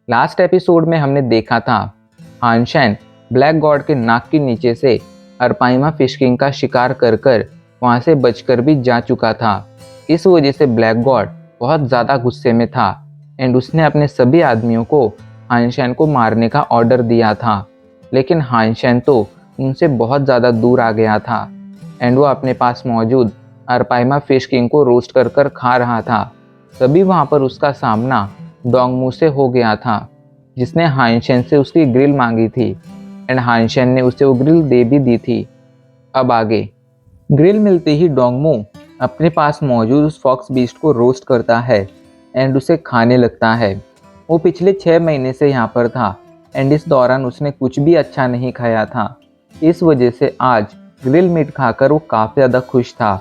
Last episode में हमने देखा था हानशेन ब्लैक गॉड के नाक के नीचे से अरपाइमा फिश किंग का शिकार कर कर वहाँ से बचकर भी जा चुका था। इस वजह से ब्लैक गॉड बहुत ज़्यादा गुस्से में था एंड उसने अपने सभी आदमियों को हानशेन को मारने का ऑर्डर दिया था। लेकिन हानशेन तो उनसे बहुत ज़्यादा दूर आ गया था एंड वो अपने पास मौजूद अरपाइमा फिश किंग को रोस्ट कर कर खा रहा था। तभी वहाँ पर उसका सामना डोंगमू से हो गया था, जिसने हानशेन से उसकी ग्रिल मांगी थी एंड हानशेन ने उसे वो ग्रिल दे भी दी थी। अब आगे ग्रिल मिलते ही डोंगमू अपने पास मौजूद उस फॉक्स बीस्ट को रोस्ट करता है एंड उसे खाने लगता है। वो पिछले 6 महीने से यहाँ पर था एंड इस दौरान उसने कुछ भी अच्छा नहीं खाया था। इस वजह से आज ग्रिल मीट खाकर वो काफ़ी ज़्यादा खुश था।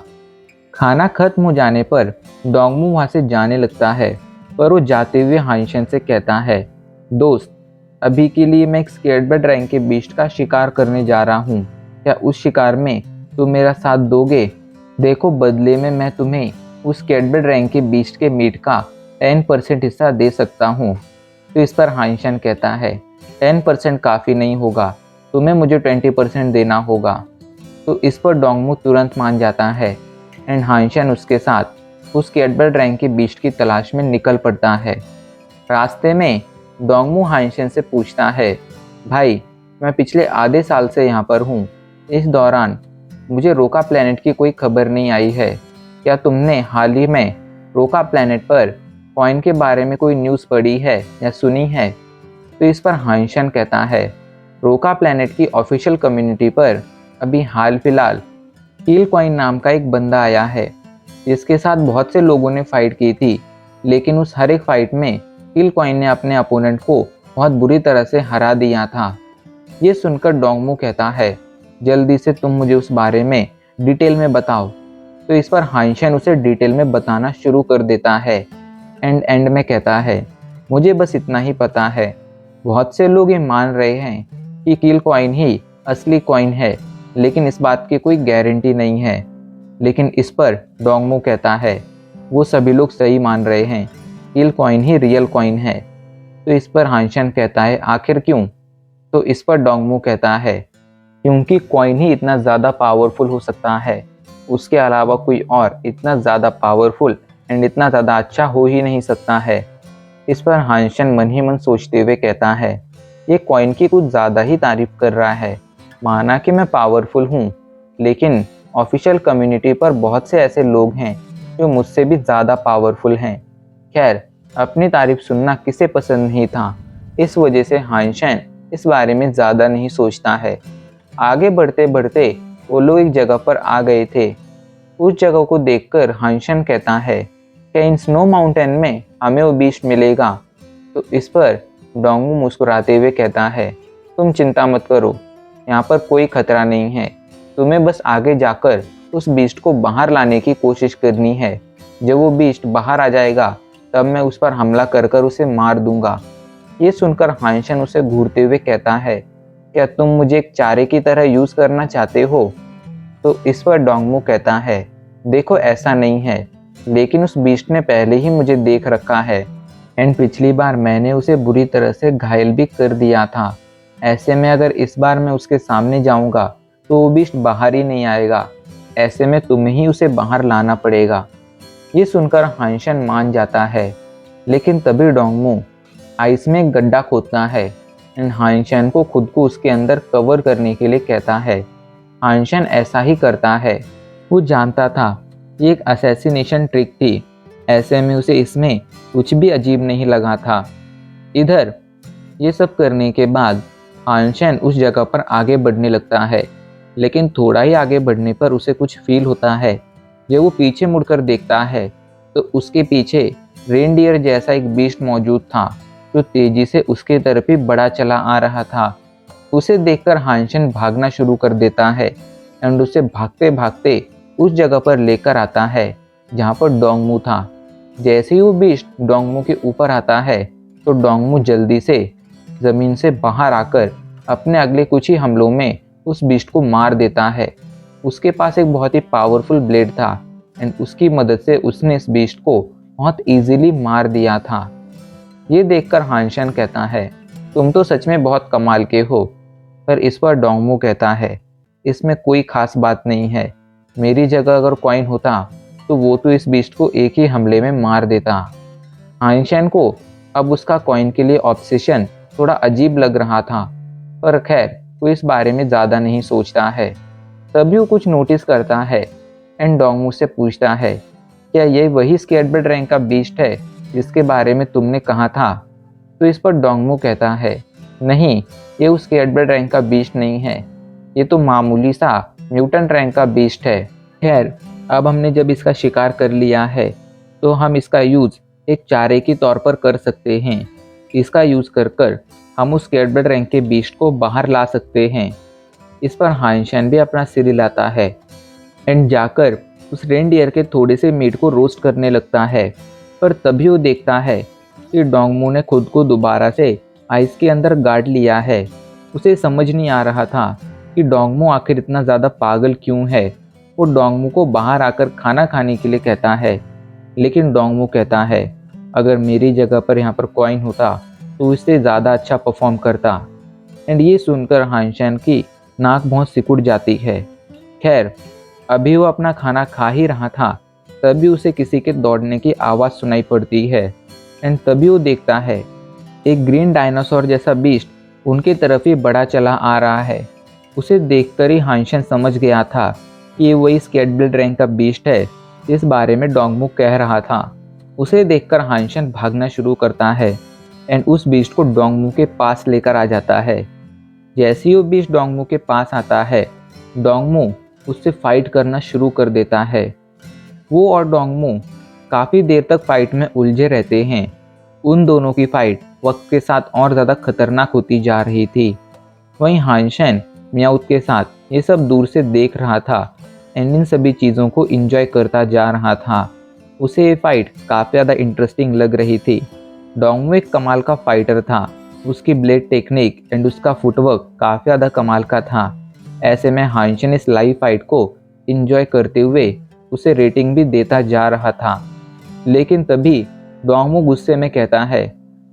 खाना खत्म हो जाने पर डोंगमू वहाँ से जाने लगता है, पर वो जाते हुए हानशेन से कहता है, दोस्त, अभी के लिए मैं एक स्केर्डबर्ड रैंक के बीस्ट का शिकार करने जा रहा हूँ। क्या उस शिकार में तुम मेरा साथ दोगे? देखो, बदले में मैं तुम्हें उस स्केर्डबर्ड रैंक के बीस्ट के मीट का 10% हिस्सा दे सकता हूँ। तो इस पर हानशेन कहता है, 10% काफ़ी नहीं होगा, तुम्हें मुझे 20% देना होगा। तो इस पर डोंगमू तुरंत मान जाता है एंड हानशेन उसके साथ उस स्केर्डबर्ड रैंक के बीस्ट की तलाश में निकल पड़ता है। रास्ते में डोंगमू हानशेन से पूछता है, भाई, मैं पिछले आधे साल से यहाँ पर हूँ। इस दौरान मुझे रोका प्लैनेट की कोई खबर नहीं आई है। क्या तुमने हाल ही में रोका प्लैनेट पर कॉइन के बारे में कोई न्यूज़ पढ़ी है या सुनी है? तो इस पर हानशेन कहता है, रोका प्लैनेट की ऑफिशियल कम्युनिटी पर अभी हाल फिलहाल कील कॉइन नाम का एक बंदा आया है, जिसके साथ बहुत से लोगों ने फाइट की थी। लेकिन उस हर एक फाइट में कील कॉइन ने अपने अपोनेंट को बहुत बुरी तरह से हरा दिया था। ये सुनकर डोंगमू कहता है, जल्दी से तुम मुझे उस बारे में डिटेल में बताओ। तो इस पर हानशेन उसे डिटेल में बताना शुरू कर देता है एंड में कहता है, मुझे बस इतना ही पता है, बहुत से लोग ये मान रहे हैं कि कील कॉइन ही असली कॉइन है, लेकिन इस बात की कोई गारंटी नहीं है। लेकिन इस पर डोंगमू कहता है, वो सभी लोग सही मान रहे हैं, कील कॉइन ही रियल कॉइन है। तो इस पर हानशेन कहता है, आखिर क्यों? तो इस पर डोंगमू कहता है, क्योंकि कॉइन ही इतना ज़्यादा पावरफुल हो सकता है, उसके अलावा कोई और इतना ज़्यादा पावरफुल एंड इतना ज़्यादा अच्छा हो ही नहीं सकता है। इस पर हानशेन मन ही मन सोचते हुए कहता है, ये कॉइन की कुछ ज़्यादा ही तारीफ कर रहा है। माना कि मैं पावरफुल हूँ, लेकिन ऑफिशियल कम्युनिटी पर बहुत से ऐसे लोग हैं जो मुझसे भी ज़्यादा पावरफुल हैं। खैर, अपनी तारीफ सुनना किसे पसंद नहीं था। इस वजह से हानशेन इस बारे में ज़्यादा नहीं सोचता है। आगे बढ़ते बढ़ते वो लोग एक जगह पर आ गए थे। उस जगह को देखकर हानशेन कहता है, क्या इन स्नो माउंटेन में हमें वो बीस्ट मिलेगा? तो इस पर डोंगमू मुस्कुराते हुए कहता है, तुम चिंता मत करो, यहाँ पर कोई खतरा नहीं है। तुम्हें बस आगे जाकर उस बीस्ट को बाहर लाने की कोशिश करनी है। जब वो बीस्ट बाहर आ जाएगा, तब मैं उस पर हमला कर कर उसे मार दूंगा। ये सुनकर हानशेन उसे घूरते हुए कहता है, क्या तुम मुझे एक चारे की तरह यूज़ करना चाहते हो? तो इस पर डोंगमू कहता है, देखो, ऐसा नहीं है, लेकिन उस बीस्ट ने पहले ही मुझे देख रखा है एंड पिछली बार मैंने उसे बुरी तरह से घायल भी कर दिया था। ऐसे में अगर इस बार मैं उसके सामने जाऊंगा तो वो बीस्ट बाहर ही नहीं आएगा। ऐसे में तुम्हें ही उसे बाहर लाना पड़ेगा। ये सुनकर हानशेन मान जाता है, लेकिन तभी डोंगमू आइस में एक गड्ढा खोदता है एंड हानशेन को खुद को उसके अंदर कवर करने के लिए कहता है। हानशेन ऐसा ही करता है। वो जानता था ये एक असैसिनेशन ट्रिक थी, ऐसे में उसे इसमें कुछ भी अजीब नहीं लगा था। इधर ये सब करने के बाद हानशेन उस जगह पर आगे बढ़ने लगता है, लेकिन थोड़ा ही आगे बढ़ने पर उसे कुछ फील होता है। जब वो पीछे मुड़कर देखता है तो उसके पीछे रेनडियर जैसा एक बीस्ट मौजूद था, जो तेजी से उसके तरफ ही बढ़ा चला आ रहा था। उसे देखकर हानशेन भागना शुरू कर देता है एंड उसे भागते भागते उस जगह पर लेकर आता है जहाँ पर डोंगमू था। जैसे ही वो बीस्ट डोंगमू के ऊपर आता है तो डोंगमू जल्दी से ज़मीन से बाहर आकर अपने अगले कुछ ही हमलों में उस बीस्ट को मार देता है। उसके पास एक बहुत ही पावरफुल ब्लेड था एंड उसकी मदद से उसने इस बीस्ट को बहुत इजीली मार दिया था। ये देखकर हानशन कहता है, तुम तो सच में बहुत कमाल के हो। पर इस पर डोंगमू कहता है, इसमें कोई खास बात नहीं है। मेरी जगह अगर कॉइन होता तो वो तो इस बीस्ट को एक ही हमले में मार देता। हानशन को अब उसका कॉइन के लिए ऑब्सेशन थोड़ा अजीब लग रहा था, पर खैर वो इस बारे में ज़्यादा नहीं सोचता है। तभी वो कुछ नोटिस करता है एंड डोंगमू से पूछता है, क्या ये वही स्केटबर्ड रैंक का बीस्ट है जिसके बारे में तुमने कहा था? तो इस पर डोंगमू कहता है, नहीं, ये उस स्केटबर्ड रैंक का बीस्ट नहीं है, ये तो मामूली सा म्यूटेंट रैंक का बीस्ट है। खैर, अब हमने जब इसका शिकार कर लिया है तो हम इसका यूज़ एक चारे के तौर पर कर सकते हैं। इसका यूज़ कर कर हम उस स्केटबर्ड रैंक के बीस्ट को बाहर ला सकते हैं। इस पर हानशन भी अपना सिर हिलाता है एंड जाकर उस रेनडियर के थोड़े से मीट को रोस्ट करने लगता है। पर तभी वो देखता है कि डोंगमू ने खुद को दोबारा से आइस के अंदर गाड़ लिया है। उसे समझ नहीं आ रहा था कि डोंगमू आखिर इतना ज़्यादा पागल क्यों है। वो डोंगमू को बाहर आकर खाना खाने के लिए कहता है, लेकिन डोंगमू कहता है, अगर मेरी जगह पर यहाँ पर कॉइन होता तो इससे ज़्यादा अच्छा परफॉर्म करता। एंड ये सुनकर हानशन की नाक बहुत सिकुड़ जाती है। खैर, अभी वो अपना खाना खा ही रहा था, तभी उसे किसी के दौड़ने की आवाज़ सुनाई पड़ती है एंड तभी वो देखता है एक ग्रीन डायनासोर जैसा बीस्ट उनकी तरफ ही बढ़ा चला आ रहा है। उसे देखकर ही हानशन समझ गया था कि ये वही स्केटबर्ड रैंक का बीस्ट है जिस बारे में डोंगमू कह रहा था। उसे देखकर हानशन भागना शुरू करता है एंड उस बीस्ट को डोंगमू के पास लेकर आ जाता है। जैसे ही वो बीस्ट डोंगमू के पास आता है, डोंगमू उससे फाइट करना शुरू कर देता है। वो और डोंगमू काफ़ी देर तक फाइट में उलझे रहते हैं। उन दोनों की फाइट वक्त के साथ और ज़्यादा खतरनाक होती जा रही थी। वहीं हानशन मियाउत के साथ ये सब दूर से देख रहा था एंड इन सभी चीज़ों को एंजॉय करता जा रहा था। उसे ये फाइट काफ़ी ज़्यादा इंटरेस्टिंग लग रही थी। डोंगमू एक कमाल का फाइटर था। उसकी ब्लेड टेक्निक एंड उसका फुटवर्क काफ़ी ज़्यादा कमाल का था। ऐसे में हानशन इस लाइव फाइट को एंजॉय करते हुए उसे रेटिंग भी देता जा रहा था। लेकिन तभी डोंगमू गुस्से में कहता है,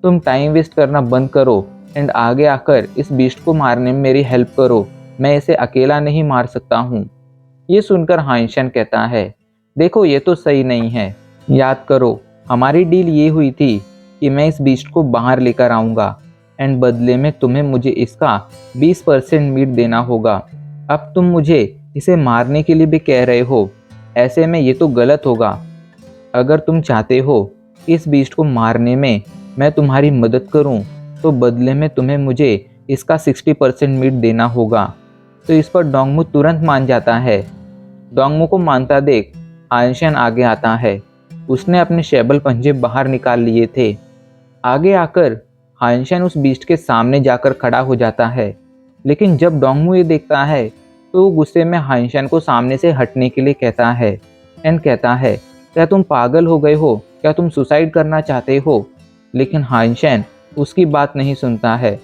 तुम टाइम वेस्ट करना बंद करो एंड आगे आकर इस बीस्ट को मारने में मेरी हेल्प करो। मैं इसे अकेला नहीं मार सकता हूँ। ये सुनकर हानशन कहता है, देखो ये तो सही नहीं है। याद करो, हमारी डील ये हुई थी कि मैं इस बीस्ट को बाहर लेकर आऊँगा एंड बदले में तुम्हें मुझे इसका 20% मीट देना होगा। अब तुम मुझे इसे मारने के लिए भी कह रहे हो। ऐसे में ये तो गलत होगा। अगर तुम चाहते हो इस बीस्ट को मारने में मैं तुम्हारी मदद करूं, तो बदले में तुम्हें मुझे इसका 60% मीट देना होगा। तो इस पर डोंगमू तुरंत मान जाता है। डोंगमू को मानता देख हानशन आगे आता है। उसने अपने शैबल पंजे बाहर निकाल लिए थे। आगे आकर हानशन उस बीस्ट के सामने जाकर खड़ा हो जाता है। लेकिन जब डोंगमू ये देखता है तो वो गुस्से में हानशन को सामने से हटने के लिए कहता है एंड कहता है, क्या तुम पागल हो गए हो? क्या तुम सुसाइड करना चाहते हो? लेकिन हानशन उसकी बात नहीं सुनता है।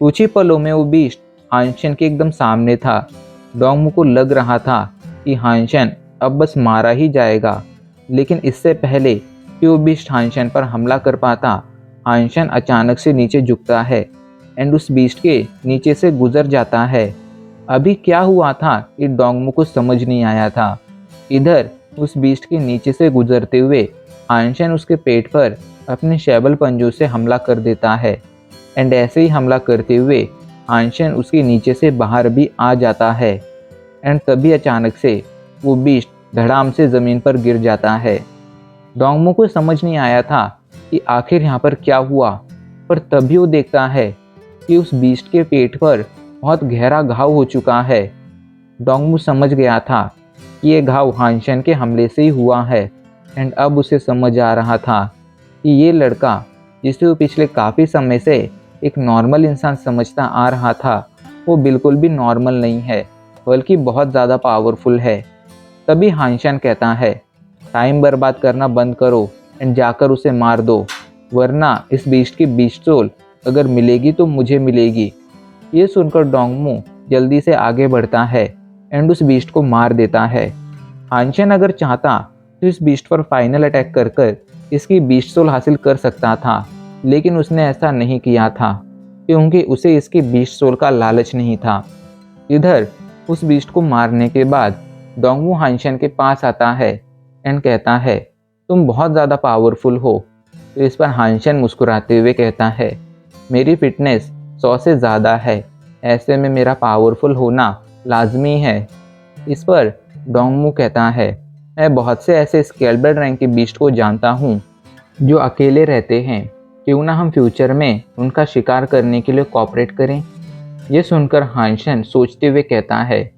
कुछ ही पलों में वो बीस्ट हानशन के एकदम सामने था। डोंगमू को लग रहा था कि हानशन अब बस मारा ही जाएगा, लेकिन इससे पहले कि वो बीस्ट हानशन पर हमला कर पाता, हानशन अचानक से नीचे झुकता है एंड उस बीस्ट के नीचे से गुजर जाता है। अभी क्या हुआ था कि डोंगमू को समझ नहीं आया था। इधर उस बीस्ट के नीचे से गुजरते हुए हानशन उसके पेट पर अपने शैबल पंजों से हमला कर देता है एंड ऐसे ही हमला करते हुए हानशन उसके नीचे से बाहर भी आ जाता है एंड तभी अचानक से वो बीस्ट धड़ाम से ज़मीन पर गिर जाता है। डोंगमू को समझ नहीं आया था कि आखिर यहाँ पर क्या हुआ, पर तभी वो देखता है कि उस बीस्ट के पेट पर बहुत गहरा घाव हो चुका है। डोंगमू समझ गया था कि ये घाव हानशन के हमले से ही हुआ है एंड अब उसे समझ आ रहा था कि ये लड़का जिसे वो पिछले काफ़ी समय से एक नॉर्मल इंसान समझता आ रहा था, वो बिल्कुल भी नॉर्मल नहीं है, बल्कि बहुत ज़्यादा पावरफुल है। तभी हानशन कहता है, टाइम बर्बाद करना बंद करो एंड जाकर उसे मार दो, वरना इस बीस्ट की बीस्ट सोल अगर मिलेगी तो मुझे मिलेगी। ये सुनकर डोंगमू जल्दी से आगे बढ़ता है एंड उस बीस्ट को मार देता है। हानशन अगर चाहता तो इस बीस्ट पर फाइनल अटैक कर कर इसकी बीस्ट सोल हासिल कर सकता था, लेकिन उसने ऐसा नहीं किया था क्योंकि उसे इसकी बीस्ट सोल का लालच नहीं था। इधर उस बीस्ट को मारने के बाद डोंगवू हानशन के पास आता है एंड कहता है, तुम बहुत ज़्यादा पावरफुल हो। तो इस पर हानशन मुस्कुराते हुए कहता है, मेरी फिटनेस 100 से ज़्यादा है, ऐसे में मेरा पावरफुल होना लाजमी है। इस पर डोंगमू कहता है, मैं बहुत से ऐसे स्केलबर्ड रैंक के बीस्ट को जानता हूँ जो अकेले रहते हैं, क्यों ना हम फ्यूचर में उनका शिकार करने के लिए कोऑपरेट करें। ये सुनकर हानशन सोचते हुए कहता है,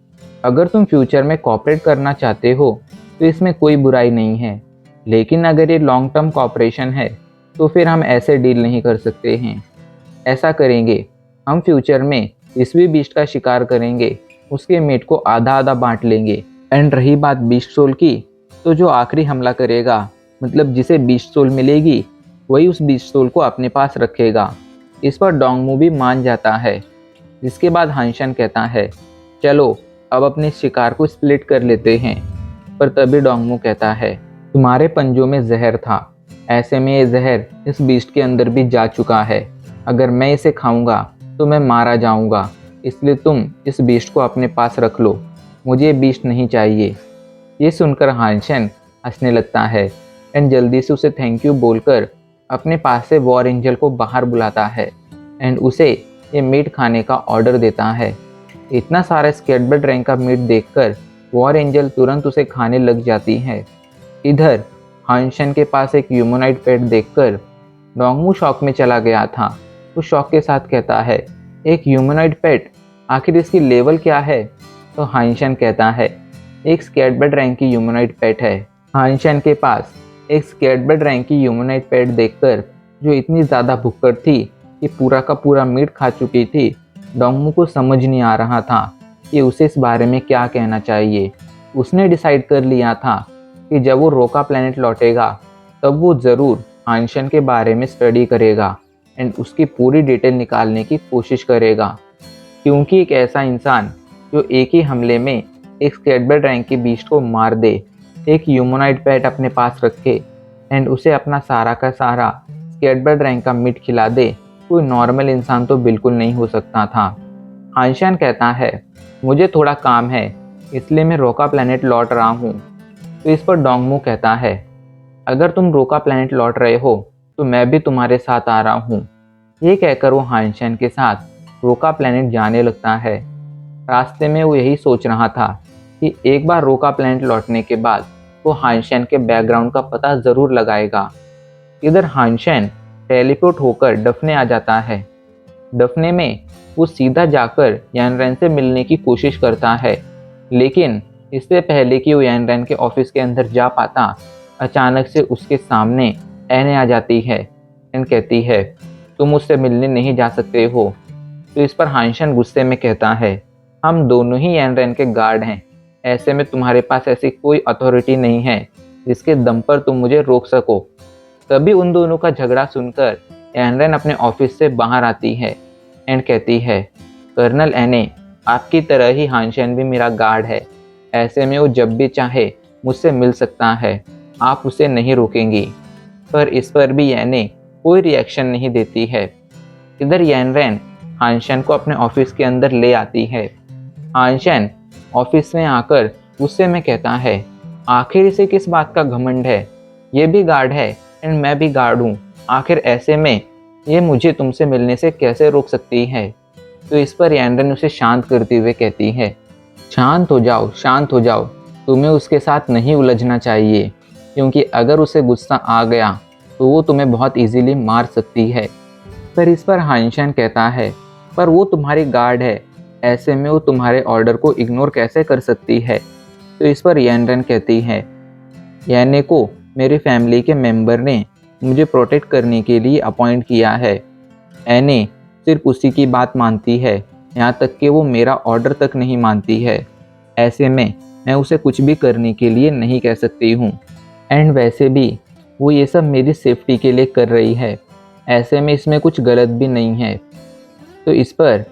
अगर तुम फ्यूचर में कोऑपरेट करना चाहते हो तो इसमें कोई बुराई नहीं है, लेकिन अगर ये लॉन्ग टर्म कोऑपरेशन है तो फिर हम ऐसे डील नहीं कर सकते हैं। ऐसा करेंगे, हम फ्यूचर में इस भी बीस्ट का शिकार करेंगे, उसके मीट को आधा आधा बांट लेंगे। एंड रही बात बीस्ट सोल की, तो जो आखिरी हमला करेगा, मतलब जिसे बीस्ट सोल मिलेगी, वही उस बीस्ट सोल को अपने पास रखेगा। इस पर डोंगमू भी मान जाता है। जिसके बाद हानशन कहता है, चलो अब अपने शिकार को स्प्लिट कर लेते हैं। पर तभी डोंगमू कहता है, तुम्हारे पंजों में जहर था, ऐसे में ये जहर इस बीस्ट के अंदर भी जा चुका है। अगर मैं इसे खाऊंगा तो मैं मारा जाऊंगा, इसलिए तुम इस बीस्ट को अपने पास रख लो, मुझे ये बीस्ट नहीं चाहिए। ये सुनकर हानशन हंसने लगता है एंड जल्दी से उसे थैंक यू बोलकर अपने पास से वॉर एंजल को बाहर बुलाता है एंड उसे ये मीट खाने का ऑर्डर देता है। इतना सारा स्केलबर्ड रैंक का मीट देखकर वॉर एंजल तुरंत उसे खाने लग जाती है। इधर हानशन के पास एक ह्यूमनॉइड पेट देखकर डोंगमू शॉक में चला गया था। वो शॉक के साथ कहता है, एक ह्यूमनॉइड पेट, आखिर इसकी लेवल क्या है? तो हानशन कहता है, एक स्केलबर्ड रैंक की ह्यूमनॉइड पेट है। हानशन के पास एक स्केलबर्ड रैंक की ह्यूमनॉइड पेट देखकर, जो इतनी ज़्यादा भुक्कड़ थी कि पूरा का पूरा मीट खा चुकी थी, डोंगमू को समझ नहीं आ रहा था कि उसे इस बारे में क्या कहना चाहिए। उसने डिसाइड कर लिया था कि जब वो रोका प्लैनेट लौटेगा तब वो ज़रूर हानशन के बारे में स्टडी करेगा एंड उसकी पूरी डिटेल निकालने की कोशिश करेगा, क्योंकि एक ऐसा इंसान जो एक ही हमले में एक स्केलबर्ड रैंक के बीस्ट को मार दे, एक ह्यूमनॉइड पेट अपने पास रखे एंड उसे अपना सारा का सारा स्केलबर्ड रैंक का मीट खिला दे, कोई नॉर्मल इंसान तो बिल्कुल नहीं हो सकता था। हानशन कहता है, मुझे थोड़ा काम है, इसलिए मैं रोका प्लैनेट लौट रहा हूँ। तो इस पर डोंगमू कहता है, अगर तुम रोका प्लैनेट लौट रहे हो तो मैं भी तुम्हारे साथ आ रहा हूँ। ये कहकर वो हानशन के साथ रोका प्लैनेट जाने लगता है। रास्ते में वो यही सोच रहा था कि एक बार रोका प्लैनेट लौटने के बाद वो हानशन के बैकग्राउंड का पता ज़रूर लगाएगा। इधर हानशन टेलीपोर्ट होकर डफने आ जाता है। डफने में वो सीधा जाकर यानरेन से मिलने की कोशिश करता है, लेकिन इससे पहले कि वो यानरेन के ऑफिस के अंदर जा पाता, अचानक से उसके सामने एने आ जाती है एंड कहती है, तुम मुझसे मिलने नहीं जा सकते हो। तो इस पर हानशन गुस्से में कहता है, हम दोनों ही यानरेन के गार्ड हैं, ऐसे में तुम्हारे पास ऐसी कोई अथॉरिटी नहीं है जिसके दम पर तुम मुझे रोक सको। तभी उन दोनों का झगड़ा सुनकर यानरेन अपने ऑफिस से बाहर आती है एंड कहती है, कर्नल एने, आपकी तरह ही हानशन भी मेरा गार्ड है, ऐसे में वो जब भी चाहे मुझसे मिल सकता है, आप उसे नहीं रोकेंगी। पर इस पर भी एने कोई रिएक्शन नहीं देती है। इधर यानरेन हानशन को अपने ऑफिस के अंदर ले आती है। हानशन ऑफिस में आकर गुस्से में कहता है, आखिर इसे किस बात का घमंड है? ये भी गार्ड है एंड मैं भी गार्ड हूँ, आखिर ऐसे में ये मुझे तुमसे मिलने से कैसे रोक सकती है? तो इस पर यानरेन उसे शांत करते हुए कहती है, शांत हो जाओ, शांत हो जाओ, तुम्हें उसके साथ नहीं उलझना चाहिए, क्योंकि अगर उसे गुस्सा आ गया तो वो तुम्हें बहुत इजीली मार सकती है। पर इस पर हानशन कहता है, पर वो तुम्हारी गार्ड है, ऐसे में वो तुम्हारे ऑर्डर को इग्नोर कैसे कर सकती है? तो इस पर यानरेन कहती है, याने को मेरी फैमिली के मेंबर ने मुझे प्रोटेक्ट करने के लिए अपॉइंट किया है। एने सिर्फ उसी की बात मानती है, यहाँ तक कि वो मेरा ऑर्डर तक नहीं मानती है, ऐसे में मैं उसे कुछ भी करने के लिए नहीं कह सकती हूँ। एंड वैसे भी वो ये सब मेरी सेफ्टी के लिए कर रही है, ऐसे में इसमें कुछ गलत भी नहीं है। तो इस पर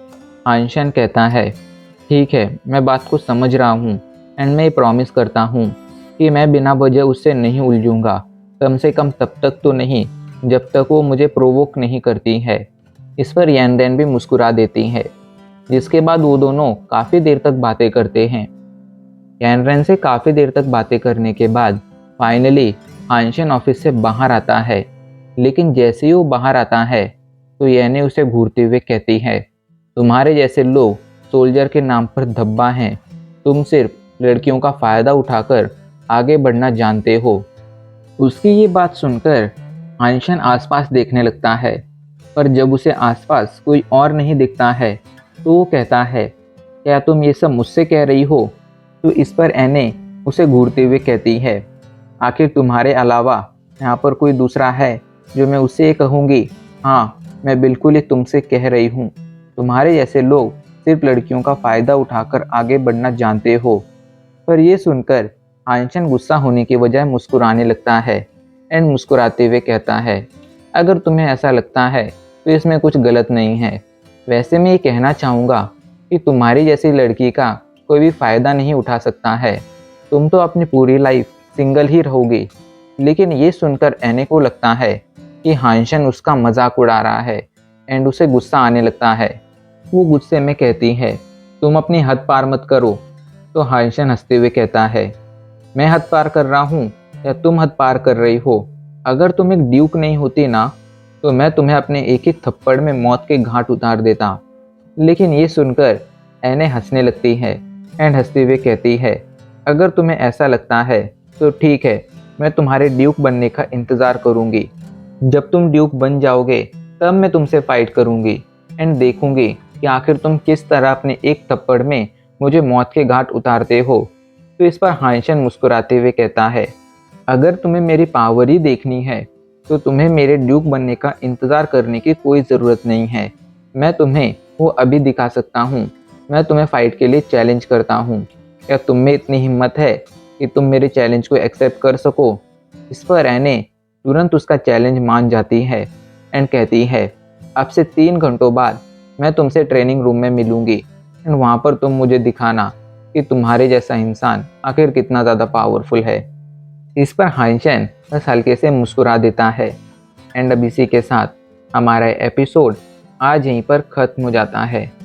हानशन कहता है, ठीक है, मैं बात को समझ रहा हूँ एंड मैं प्रॉमिस करता हूँ कि मैं बिना वजह उससे नहीं उलझूंगा, कम से कम तब तक तो नहीं जब तक वो मुझे प्रोवोक नहीं करती है। इस पर यानरेन भी मुस्कुरा देती है, जिसके बाद वो दोनों काफ़ी देर तक बातें करते हैं। यानरेन से काफ़ी देर तक बातें करने के बाद फाइनली हानशन ऑफिस से बाहर आता है। लेकिन जैसे ही वो बाहर आता है तो याने उसे घूरते हुए कहती है, तुम्हारे जैसे लोग सोल्जर के नाम पर धब्बा हैं। तुम सिर्फ लड़कियों का फ़ायदा उठाकर आगे बढ़ना जानते हो। उसकी ये बात सुनकर हानशन आसपास देखने लगता है, पर जब उसे आसपास कोई और नहीं दिखता है तो वो कहता है, क्या तुम ये सब मुझसे कह रही हो? तो इस पर एने उसे घूरते हुए कहती है, आखिर तुम्हारे अलावा यहाँ पर कोई दूसरा है जो मैं उससे ये कहूँगी? हाँ, मैं बिल्कुल ही तुमसे कह रही हूँ। तुम्हारे जैसे लोग सिर्फ लड़कियों का फ़ायदा उठाकर आगे बढ़ना जानते हो। पर यह सुनकर हानशन गुस्सा होने के बजाय मुस्कुराने लगता है एंड मुस्कुराते हुए कहता है, अगर तुम्हें ऐसा लगता है तो इसमें कुछ गलत नहीं है। वैसे मैं ये कहना चाहूँगा कि तुम्हारी जैसी लड़की का कोई भी फ़ायदा नहीं उठा सकता है। तुम तो अपनी पूरी लाइफ सिंगल ही रहोगी। लेकिन ये सुनकर एने को लगता है कि हानशन उसका मजाक उड़ा रहा है एंड उसे गुस्सा आने लगता है। वो गुस्से में कहती है, तुम अपनी हद पार मत करो। तो हानशन हंसते हुए कहता है, मैं हद पार कर रहा हूँ या तुम हद पार कर रही हो? अगर तुम एक ड्यूक नहीं होती ना, तो मैं तुम्हें अपने एक ही थप्पड़ में मौत के घाट उतार देता। लेकिन ये सुनकर एने हंसने लगती है एंड हंसते हुए कहती है, अगर तुम्हें ऐसा लगता है तो ठीक है, मैं तुम्हारे ड्यूक बनने का इंतज़ार करूँगी। जब तुम ड्यूक बन जाओगे तब मैं तुमसे फाइट करूँगी एंड देखूँगी कि आखिर तुम किस तरह अपने एक थप्पड़ में मुझे मौत के घाट उतारते हो। तो इस पर हानशन मुस्कुराते हुए कहता है, अगर तुम्हें मेरी पावर ही देखनी है तो तुम्हें मेरे ड्यूक बनने का इंतज़ार करने की कोई ज़रूरत नहीं है। मैं तुम्हें वो अभी दिखा सकता हूँ। मैं तुम्हें फ़ाइट के लिए चैलेंज करता हूँ। क्या तुम में इतनी हिम्मत है कि तुम मेरे चैलेंज को एक्सेप्ट कर सको? इस पर एने तुरंत उसका चैलेंज मान जाती है एंड कहती है, अब से 3 घंटों बाद मैं तुमसे ट्रेनिंग रूम में मिलूँगी एंड वहाँ पर तुम मुझे दिखाना कि तुम्हारे जैसा इंसान आखिर कितना ज़्यादा पावरफुल है। इस पर हानशन बस हल्के से मुस्कुरा देता है एंड अब इसी के साथ हमारा एपिसोड आज यहीं पर ख़त्म हो जाता है।